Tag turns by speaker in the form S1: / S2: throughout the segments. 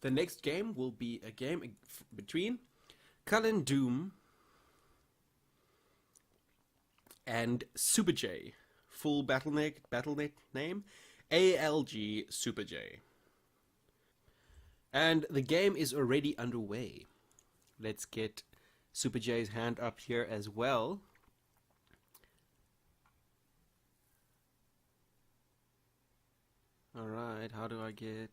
S1: The next game will be a game between CullenDoom and SupaJ. Full battlenet name, ALG SupaJ. And the game is already underway. Let's get SupaJ's hand up here as well. Alright, how do I get...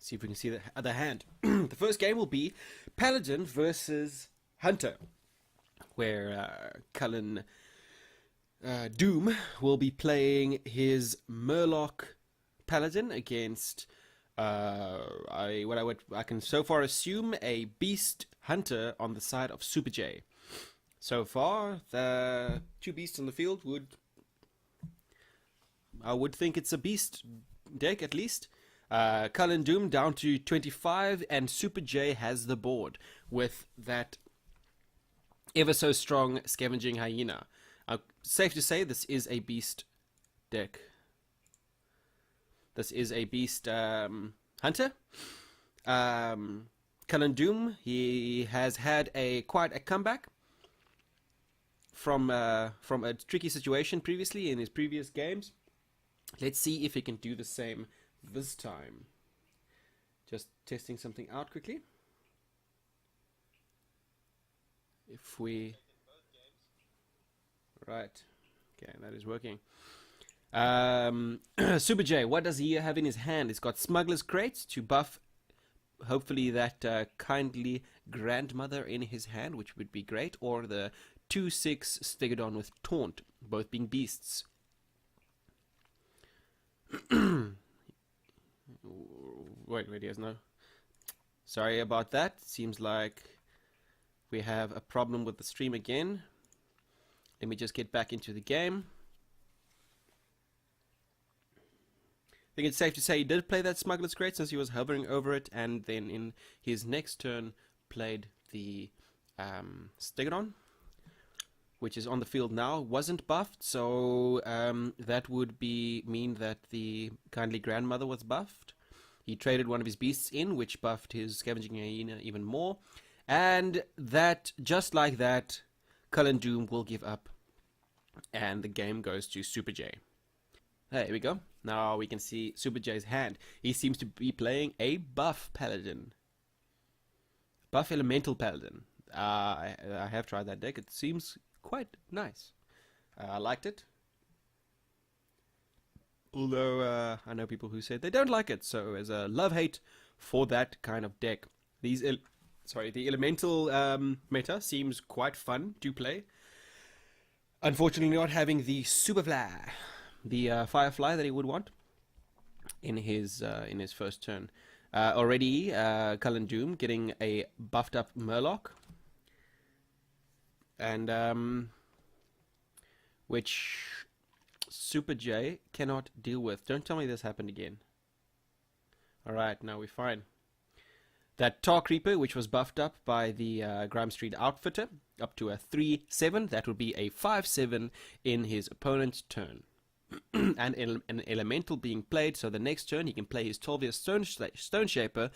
S1: See if we can see the other hand. The first game will be Paladin versus Hunter, where CullenDoom will be playing his Murloc Paladin against I can so far assume a Beast Hunter on the side of SupaJ. So far, the two beasts on the field I would think it's a Beast deck at least. CullenDoom down to 25, and SupaJ has the board with that ever so strong Scavenging Hyena. Safe to say this is a Beast deck. This is a Beast Hunter. CullenDoom, he has had quite a comeback from a tricky situation previously in his previous games. Let's see if he can do the same this time. Just testing something out quickly. If we... Right. Okay, that is working. SupaJ, what does he have in his hand? He's got Smuggler's Crates to buff, hopefully, that kindly grandmother in his hand, which would be great, or the 2/6 Stegodon with Taunt, both being beasts. Wait, he has no... Sorry about that. Seems like we have a problem with the stream again. Let me just get back into the game. I think it's safe to say he did play that Smuggler's Crate since he was hovering over it, and then in his next turn played the Stegodon, which is on the field now. Wasn't buffed, so that would mean that the kindly grandmother was buffed. He traded one of his beasts in, which buffed his Scavenging Hyena even more. And that, just like that, CullenDoom will give up. And the game goes to SupaJ. There we go. Now we can see SupaJ's hand. He seems to be playing a buff Paladin. Buff Elemental Paladin. I have tried that deck. It seems quite nice. I liked it. Although I know people who said they don't like it, so as a love-hate for that kind of deck. The elemental meta seems quite fun to play. Unfortunately, not having the Superfly, the Firefly that he would want in his first turn. Already, CullenDoom getting a buffed up Murloc, and which SupaJ cannot deal with. Don't tell me this happened again. Alright, now we're fine. That Tar Creeper, which was buffed up by the Grime Street Outfitter, up to a 3/7. That would be a 5/7 in his opponent's turn. And an elemental being played, so the next turn he can play his 12-year Stone Shaper,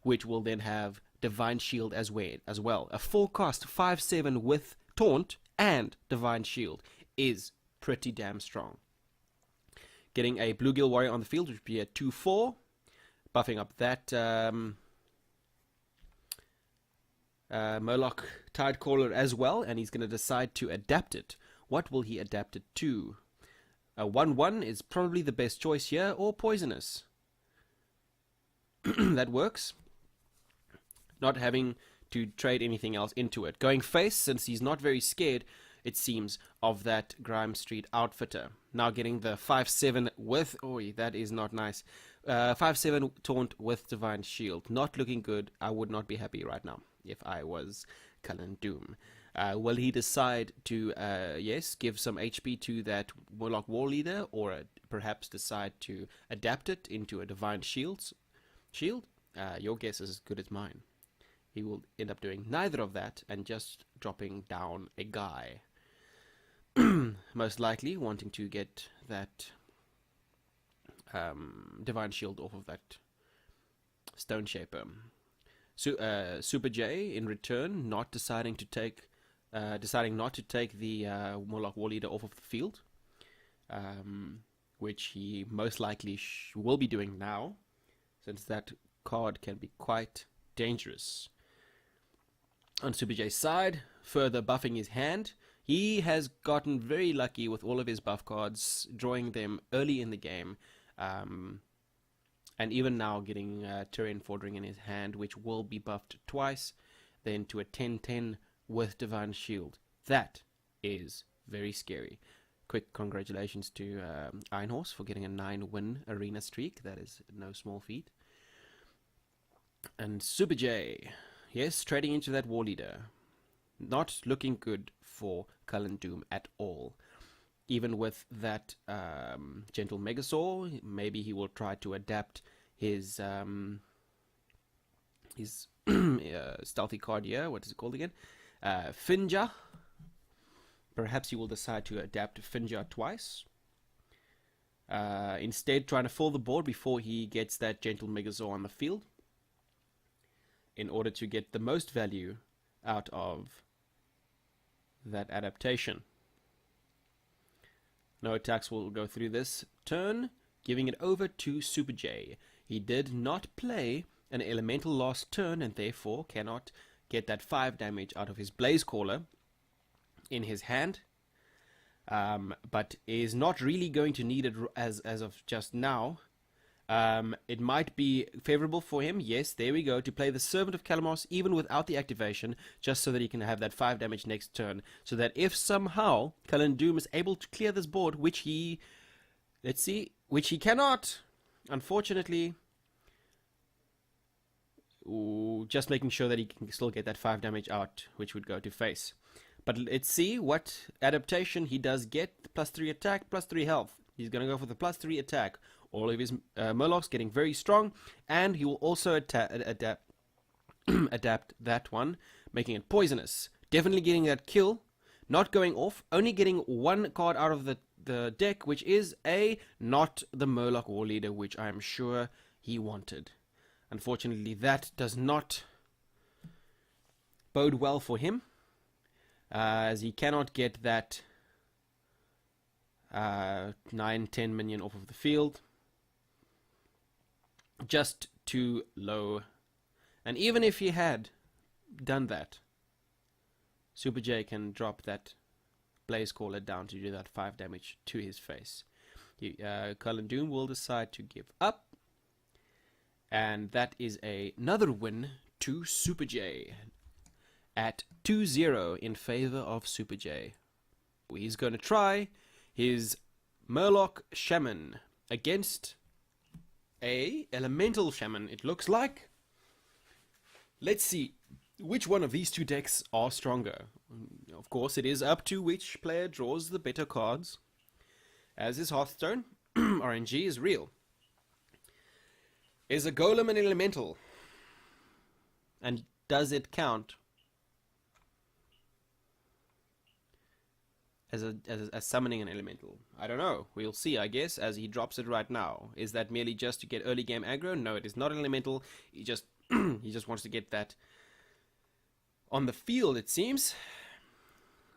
S1: which will then have Divine Shield as well. A full cost 5/7 with Taunt and Divine Shield is pretty damn strong. Getting a Bluegill Warrior on the field, which would be a 2/4, buffing up that Murloc Tidecaller as well, and he's going to decide to adapt it. What will he adapt it to? A 1/1 is probably the best choice here, or Poisonous. That works. Not having to trade anything else into it. Going face, since he's not very scared, it seems, of that Grime Street Outfitter. Now getting the 5/7 with... Oh, that is not nice. 5/7 Taunt with Divine Shield. Not looking good. I would not be happy right now if I was CullenDoom. Will he decide to, yes, give some HP to that Murloc War Leader, or perhaps decide to adapt it into a Divine Shield? shield? Your guess is as good as mine. He will end up doing neither of that and just dropping down a guy. Most likely wanting to get that Divine Shield off of that Stone Shaper. SupaJ in return deciding not to take the Murloc War Leader off of the field, which he most likely will be doing now, since that card can be quite dangerous. On SupaJ's side, further buffing his hand, he has gotten very lucky with all of his buff cards, drawing them early in the game, and even now getting Terrain Fordring in his hand, which will be buffed twice, then to a 10-10 with Divine Shield. That is very scary. Quick congratulations to Iron Horse for getting a 9-win arena streak. That is no small feat. And SupaJ, yes, trading into that War Leader. Not looking good for CullenDoom at all. Even with that Gentle Megasaur, maybe he will try to adapt his stealthy card here. What is it called again? Finja. Perhaps he will decide to adapt Finja twice. Instead, trying to fill the board before he gets that Gentle Megasaur on the field, in order to get the most value out of that adaptation. No attacks will go through this turn, giving it over to SupaJ. He did not play an elemental last turn and therefore cannot get that 5 damage out of his Blaze Caller in his hand, but is not really going to need it as of just now. It might be favorable for him, yes, there we go, to play the Servant of Kalamos even without the activation, just so that he can have that 5 damage next turn, so that if somehow CullenDoom is able to clear this board, which he cannot, unfortunately. Ooh, just making sure that he can still get that 5 damage out, which would go to face. But let's see what adaptation he does get. +3 attack, +3 health. He's going to go for the +3 attack. All of his Murlocs getting very strong, and he will also adapt that one, making it poisonous. Definitely getting that kill, not going off, only getting one card out of the deck, which is not the Murloc War Leader, which I am sure he wanted. Unfortunately, that does not bode well for him, as he cannot get that 9-10 minion off of the field. Just too low. And even if he had done that, SupaJ can drop that Blaze Caller down to do that 5 damage to his face. CullenDoom will decide to give up, and that is another win to SupaJ at 2-0 in favor of SupaJ. He's going to try his Murloc Shaman against a Elemental Shaman, it looks like. Let's see which one of these two decks are stronger. Of course, it is up to which player draws the better cards. As is Hearthstone, RNG is real. Is a Golem an Elemental? And does it count as summoning an Elemental? I don't know. We'll see, I guess, as he drops it right now. Is that merely just to get early game aggro? No, it is not an Elemental. He just wants to get that on the field, it seems.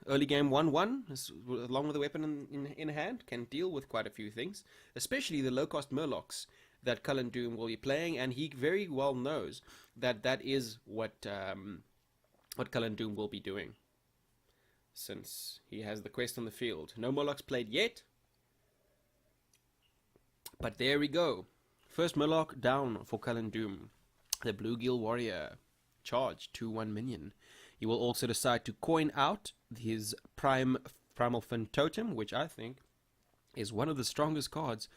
S1: Early game 1-1, along with a weapon in hand, can deal with quite a few things, especially the low-cost Murlocs that CullenDoom will be playing, and he very well knows that that is what CullenDoom will be doing, since he has the quest on the field. No Murlocs played yet, but there we go. First Murloc down for CullenDoom. The Bluegill Warrior. Charge, 2/1 minion. He will also decide to coin out his Primal Fin Totem, which I think is one of the strongest cards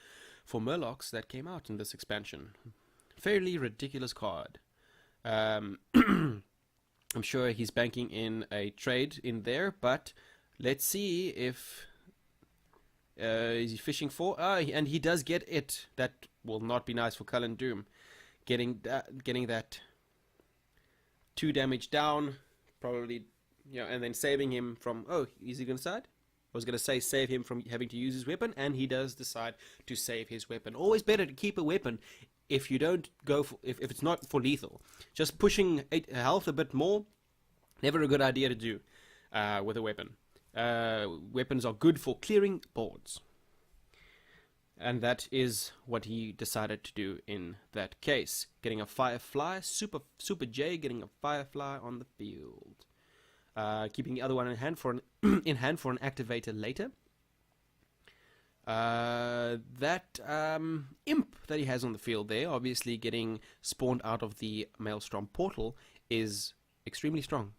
S1: for Murlocs that came out in this expansion. Fairly ridiculous card. I'm sure he's banking in a trade in there, but let's see if he's fishing for... and he does get it. That will not be nice for CullenDoom. getting that 2 damage down, probably, and then saving him from, oh, is he going to side? I was going to say save him from having to use his weapon, and he does decide to save his weapon. Always better to keep a weapon if you don't go for, if it's not for lethal. Just pushing health a bit more, never a good idea to do with a weapon. Weapons are good for clearing boards. And that is what he decided to do in that case. Getting a Firefly, SupaJ getting a Firefly on the field. Keeping the other one in hand for an an activator later. That imp that he has on the field there, obviously getting spawned out of the Maelstrom portal, is extremely strong.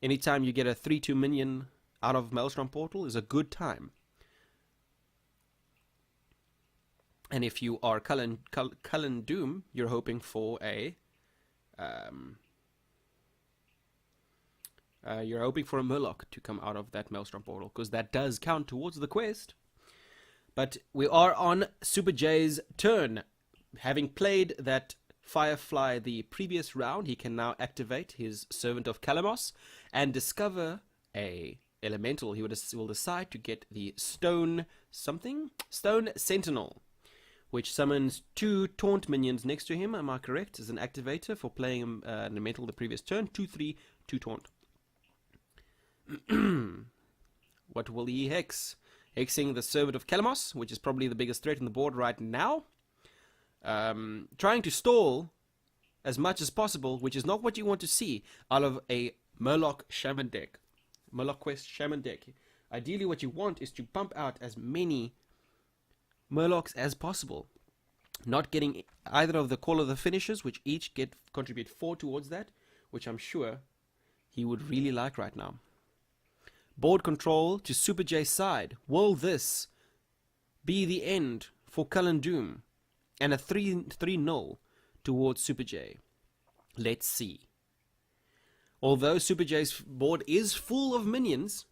S1: Anytime you get a 3/2 minion out of Maelstrom portal is a good time. And if you are CullenDoom, you're hoping for a Murloc to come out of that Maelstrom portal, because that does count towards the quest. But we are on SupaJ's turn. Having played that Firefly the previous round, he can now activate his Servant of Kalamos and discover a elemental. He will decide to get the Stone Sentinel, which summons 2 taunt minions next to him, am I correct, as an activator for playing an elemental the previous turn. 2/3, 2 taunt. What will he hex? Hexing the Servant of Kalamos, which is probably the biggest threat on the board right now. Trying to stall as much as possible, which is not what you want to see out of a Murloc Shaman deck. Murloc Quest Shaman deck. Ideally what you want is to pump out as many Murlocs as possible. Not getting either of the Call of the Finishers, which each contribute 4 towards that, which I'm sure he would really like right now. Board control to SupaJ's side. Will this be the end for CullenDoom? And a 3-0 towards SupaJ. Let's see. Although SupaJ's board is full of minions,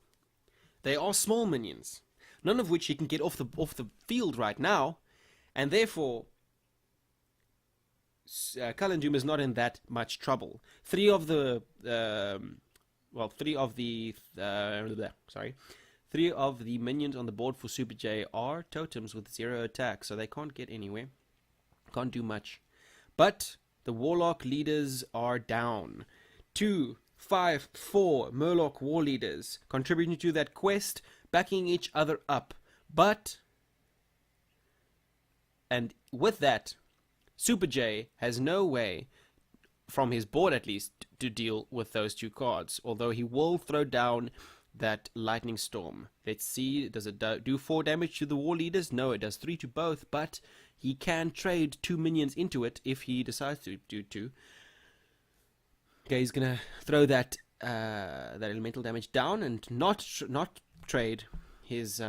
S1: they are small minions, none of which he can get off the field right now, and therefore CullenDoom is not in that much trouble. Three of the minions on the board for SupaJ are totems with 0 attack, so they can't get anywhere, can't do much. But the Warlock leaders are down. 2, 5, 4 Murloc war leaders contributing to that quest, backing each other up. And with that, SupaJ has no way, from his board at least, to deal with those 2 cards, although he will throw down that Lightning Storm. Let's see, does it do 4 damage to the war leaders? No, it does 3 to both, but he can trade 2 minions into it if he decides to do 2. Okay, he's gonna throw that elemental damage down and not trade his